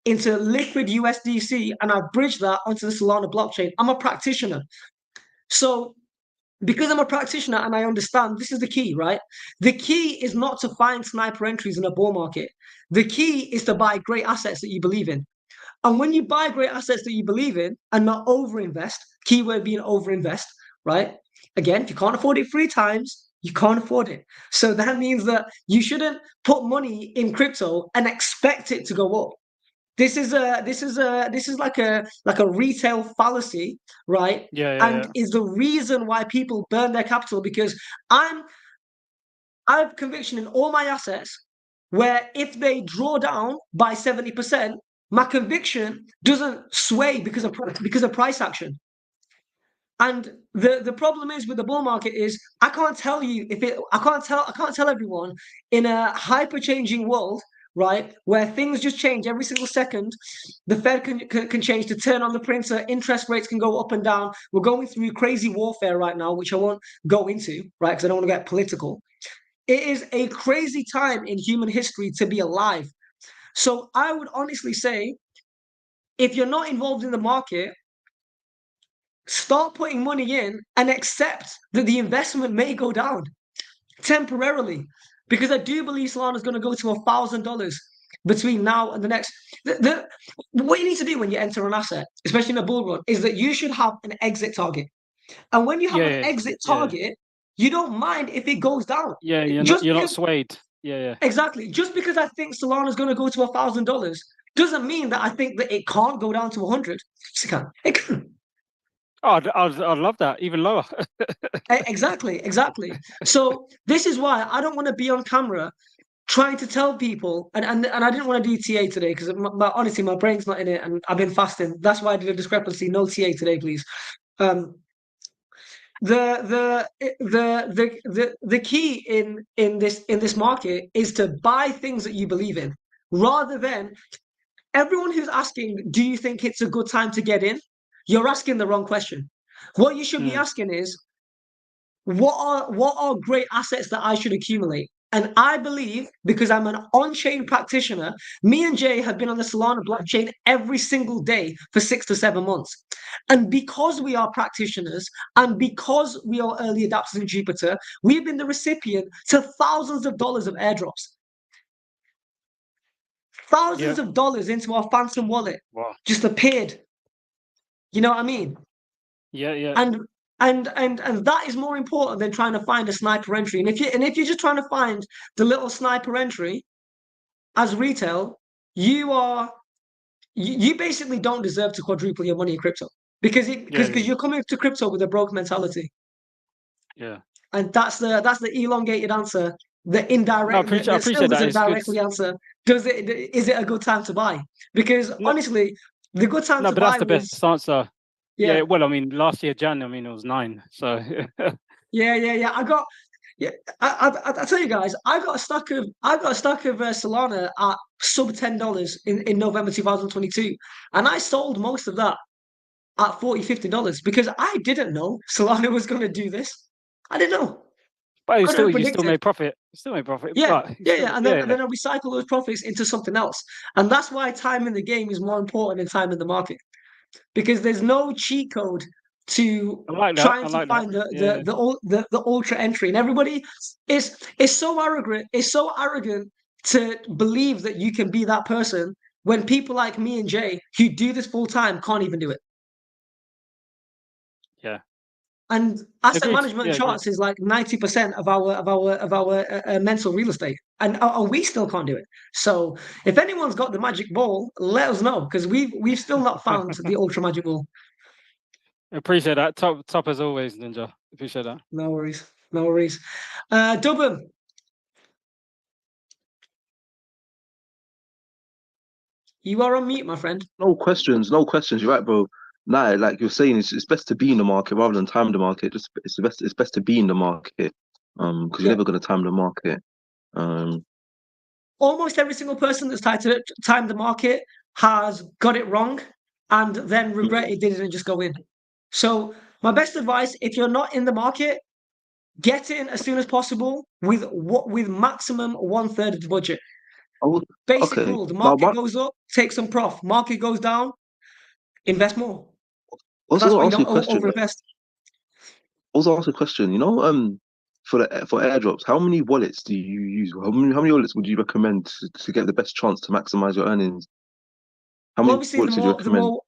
into liquid USDC, and I've bridged that onto the Solana blockchain. I'm a practitioner. So because I'm a practitioner and I understand this is the key, right? The key is not to find sniper entries in a bull market. The key is to buy great assets that you believe in. And when you buy great assets that you believe in and not overinvest, keyword being overinvest, right? Again, if you can't afford it 3 times, you can't afford it. So that means that you shouldn't put money in crypto and expect it to go up. This is like a retail fallacy, right? And is the reason why people burn their capital, because I have conviction in all my assets where if they draw down by 70%, my conviction doesn't sway because of price action. And the problem is with the bull market is I can't tell everyone in a hyper changing world, right, where things just change every single second. The Fed can change to turn on the printer, interest rates can go up and down. We're going through crazy warfare right now, which I won't go into, right, because I don't want to get political. It is a crazy time in human history to be alive. So I would honestly say, if you're not involved in the market, start putting money in and accept that the investment may go down temporarily. Because I do believe Solana is going to go to $1,000 between now and the next. What you need to do when you enter an asset, especially in a bull run, is that you should have an exit target. And when you have an exit target, you don't mind if it goes down. Yeah, you're not swayed. Yeah. Exactly. Just because I think Solana is going to go to $1,000 doesn't mean that I think that it can't go down to 100. It can. It can. Oh, I'd love that, even lower. Exactly. So this is why I don't want to be on camera trying to tell people, and I didn't want to do TA today because honestly my brain's not in it, and I've been fasting. That's why I did a discrepancy. No TA today, please. The key in this market is to buy things that you believe in, rather than everyone who's asking, do you think it's a good time to get in? You're asking the wrong question. What you should be asking is, what are great assets that I should accumulate? And I believe, because I'm an on-chain practitioner, me and Jay have been on the Solana blockchain every single day for 6 to 7 months. And because we are practitioners and because we are early adopters in Jupiter, we've been the recipient to thousands of dollars of airdrops. Thousands of dollars into our Phantom wallet just appeared. You know what I mean? Yeah. And that is more important than trying to find a sniper entry. And if you're just trying to find the little sniper entry as retail, you basically don't deserve to quadruple your money in crypto, because you're coming to crypto with a broke mentality. Yeah. And that's the elongated answer. The indirect, no, I appreciate that. Directly answer. Is it a good time to buy? Because honestly, the good time to buy. No, but that's the best answer. Yeah. Well, I mean, last year Jan, I mean, it was 9. So yeah. I tell you guys, I got a stack of Solana at sub $10 in November 2022, and I sold most of that at $40-50 because I didn't know Solana was going to do this. I didn't know. But you still made profit. Yeah. And then I recycle those profits into something else. And that's why time in the game is more important than time in the market. Because there's no cheat code to trying to find the ultra entry. And everybody is so arrogant. It's so arrogant to believe that you can be that person when people like me and Jay, who do this full time, can't even do it. Yeah. And asset management charts is like 90% of our mental real estate, and we still can't do it. So if anyone's got the magic ball, let us know, because we've still not found the ultra magic ball. Appreciate that. Top as always, Ninja. Appreciate that. No worries. Dublin. You are on mute, my friend. No questions. You're right, bro. Nah, like you're saying, it's best to be in the market rather than time the market. It's best to be in the market, because you're never gonna time the market. Almost every single person that's timed the market has got it wrong and then regretted they didn't just go in. So my best advice, if you're not in the market, get in as soon as possible with maximum 1/3 of the budget. Basic rule: the market goes up, take some prof. Market goes down, invest more. Also, ask you a question. Overinvest. also ask a question. You know, for airdrops, how many wallets do you use? How many wallets would you recommend to get the best chance to maximize your earnings? How Well, many obviously, wallets would you recommend?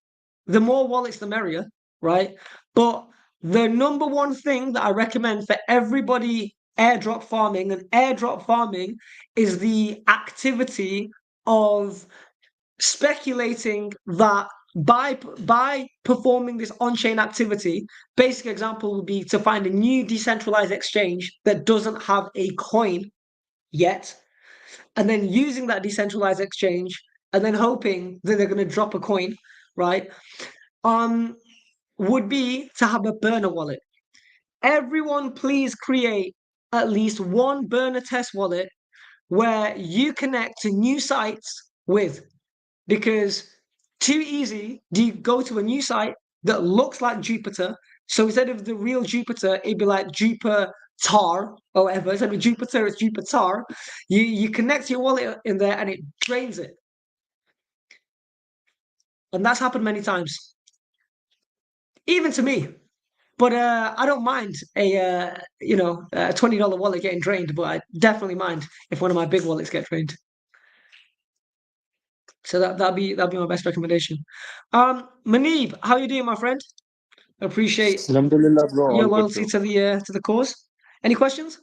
the more wallets, the merrier, right? But the number one thing that I recommend for everybody airdrop farming, and airdrop farming is the activity of speculating that by performing this on-chain activity, basic example would be to find a new decentralized exchange that doesn't have a coin yet, and then using that decentralized exchange and then hoping that they're going to drop a coin, right? Would be to have a burner wallet. Everyone, please create at least one burner test wallet where you connect to new sites with, because too easy do you go to a new site that looks like Jupiter. So instead of the real Jupiter, it'd be like Jupiter tar or whatever. Instead of Jupiter, it's Jupiter. You connect your wallet in there and it drains it. And that's happened many times. Even to me. But I don't mind a $20 wallet getting drained, but I definitely mind if one of my big wallets get drained. So that'd be my best recommendation. Manib, how you doing, my friend? Appreciate Alhamdulillah, bro. your All good, loyalty bro. to the cause. Any questions?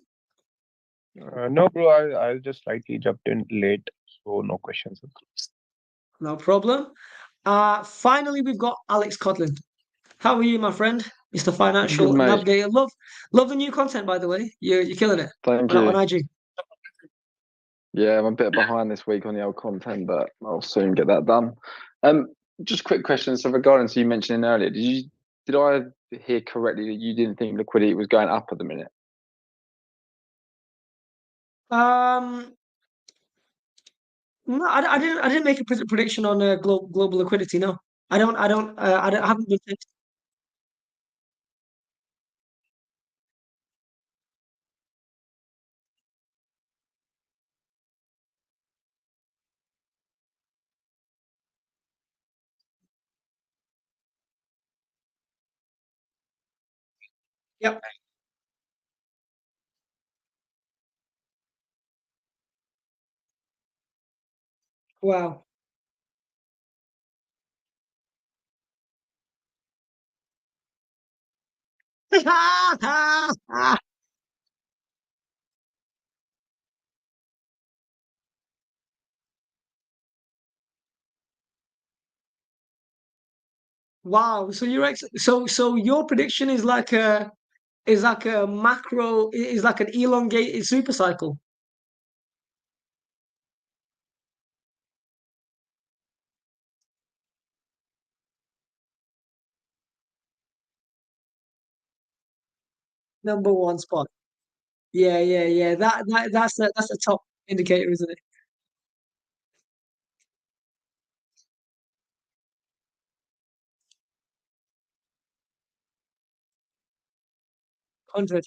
No, bro. I just slightly jumped in late, so no questions. No problem. Finally, we've got Alex Codlin. How are you, my friend? Mr. Good, Financial mate. Navigator. Love the new content, by the way. You're killing it Thank on you. IG. Yeah, I'm a bit behind this week on the old content, but I'll soon get that done. Just a quick question. So regarding you mentioning earlier, did I hear correctly that you didn't think liquidity was going up at the minute? No, I didn't make a prediction on global liquidity. No, I haven't been. Yep. Wow. Wow. So so your prediction is like a macro is like an elongated super cycle. Number one spot. Yeah. That's a top indicator, isn't it? 100.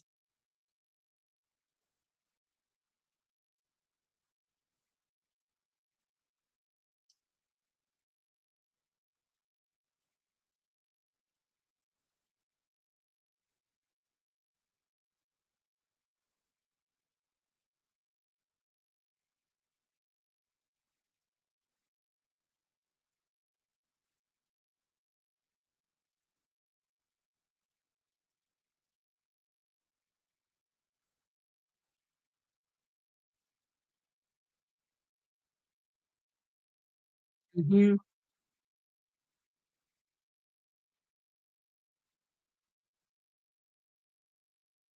Hmm.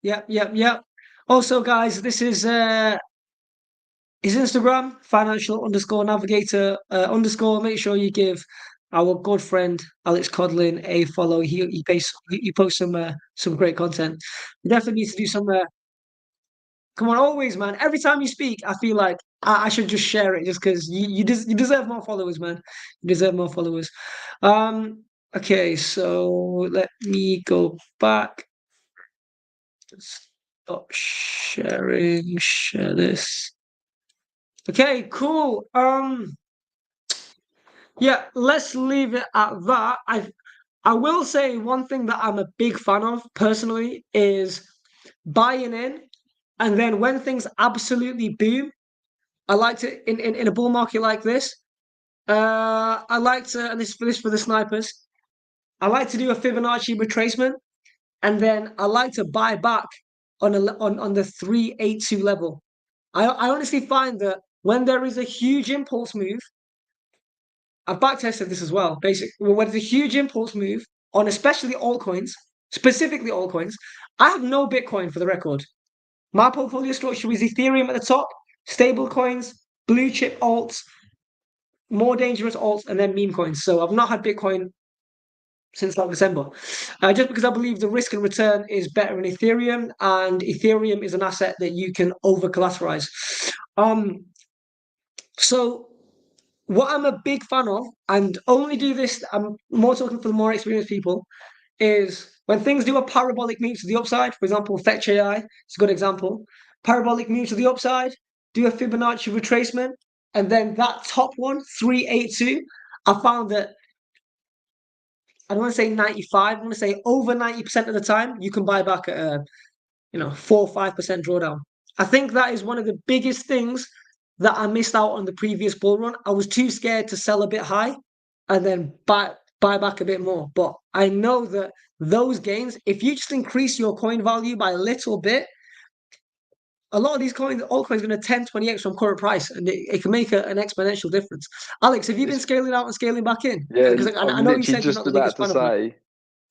Yep. Also, guys, this is his Instagram, financial underscore navigator underscore. Make sure you give our good friend Alex Codlin a follow. He posts some great content. We definitely need to do some. Come on, always, man. Every time you speak, I feel like I should just share it, just because you deserve more followers, man. You deserve more followers. Okay, so let me go back. Stop sharing. Share this. Okay, cool. Yeah, let's leave it at that. I will say one thing that I'm a big fan of personally is buying in, and then when things absolutely boom, I like to in a bull market like this. I like to, and this for the snipers. I like to do a Fibonacci retracement, and then I like to buy back on the 382 level. I honestly find that when there is a huge impulse move, I've backtested this as well. Basically, when there's a huge impulse move on especially altcoins, specifically altcoins, I have no Bitcoin for the record. My portfolio structure is Ethereum at the top, stable coins, blue chip alts, more dangerous alts, and then meme coins. So I've not had Bitcoin since like December, just because I believe the risk and return is better in Ethereum, and Ethereum is an asset that you can over collateralize. So what I'm a big fan of, and only do this, I'm more talking for the more experienced people, is when things do a parabolic move to the upside. For example, Fetch AI is a good example. Parabolic move to the upside, do a Fibonacci retracement, and then that top one, 382, I found that I don't want to say 95, I want to say over 90% of the time, you can buy back at a 4 or 5% drawdown. I think that is one of the biggest things that I missed out on the previous bull run. I was too scared to sell a bit high and then buy back a bit more. But I know that those gains, if you just increase your coin value by a little bit, a lot of these coins, altcoins, are going to 10, 20x from current price, and it can make an exponential difference. Alex, have you been scaling out and scaling back in? Yeah, Because I know you said you're not the biggest fan of it.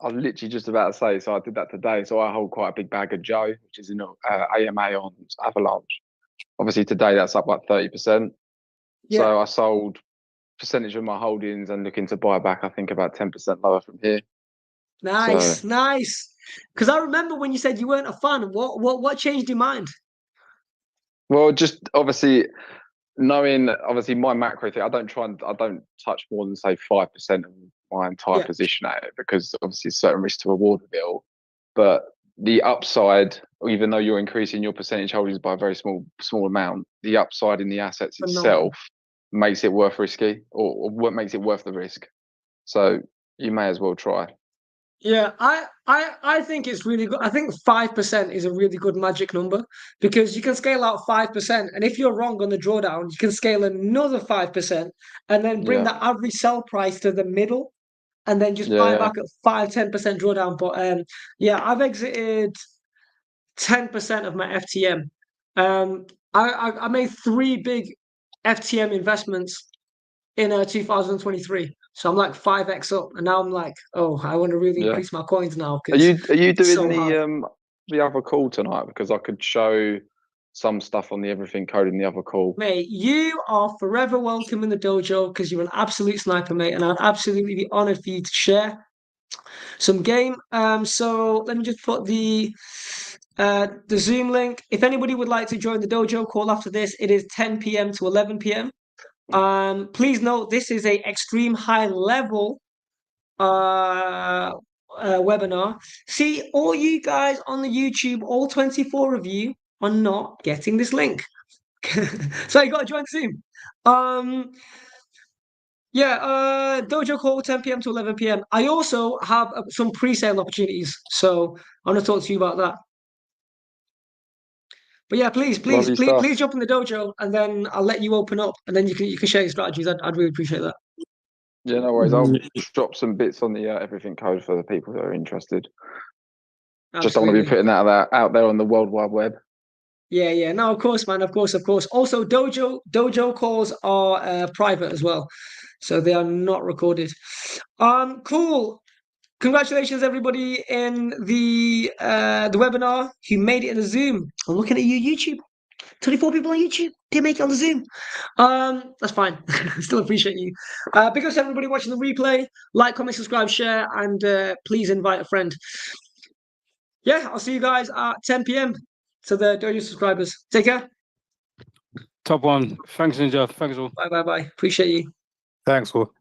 I'm literally just about to say, so I did that today. So I hold quite a big bag of Joe, which is in AMA on Avalanche. Obviously today that's up like 30%. Yeah. So I sold percentage of my holdings and looking to buy back, I think about 10% lower from here. Nice. Because I remember when you said you weren't a fan. What changed your mind? Well, just obviously knowing my macro thing, I don't touch more than say 5% of my entire position at it, because obviously there's certain risk to reward with it all. But the upside, even though you're increasing your percentage holdings by a very small amount, the upside in the assets itself makes it worth risky, or what makes it worth the risk. So you may as well try. Yeah, I think it's really good. I think 5% is a really good magic number, because you can scale out 5%, and if you're wrong on the drawdown, you can scale another 5% and then bring the average sell price to the middle, and then just buy back at 5-10% drawdown. But I've exited 10% of my FTM. I made 3 big FTM investments in 2023. So I'm like 5x up, and now I'm like, oh, I want to really increase my coins now. Are you doing the other call tonight? Because I could show some stuff on the everything code in the other call. Mate, you are forever welcome in the dojo, because you're an absolute sniper, mate, and I'd absolutely be honored for you to share some game. So let me just put the Zoom link. If anybody would like to join the dojo call after this, it is 10 p.m. to 11 p.m. Please note, this is a extreme high level webinar. See, all you guys on the YouTube, all 24 of you, are not getting this link. So you got to join Zoom. Dojo call 10 p.m. to 11 p.m. I also have some pre-sale opportunities, so I want to talk to you about that. But yeah, please jump in the dojo, and then I'll let you open up, and then you can share your strategies. I'd really appreciate that. Yeah, no worries. I'll drop some bits on the everything code for the people that are interested. Absolutely. Just don't want to be putting that out there on the World Wide Web. Yeah. No, of course, man. Of course. Also, dojo calls are private as well, so they are not recorded. Cool. Congratulations, everybody in the webinar who made it in the Zoom. I'm looking at you, YouTube. 24 people on YouTube. Didn't make it on the Zoom. That's fine. Still appreciate you. Big ups to everybody watching the replay. Like, comment, subscribe, share, and please invite a friend. Yeah, I'll see you guys at 10 p.m. to the dojo subscribers. Take care. Top one. Thanks, Ninja. Thanks all. Bye. Appreciate you. Thanks, all.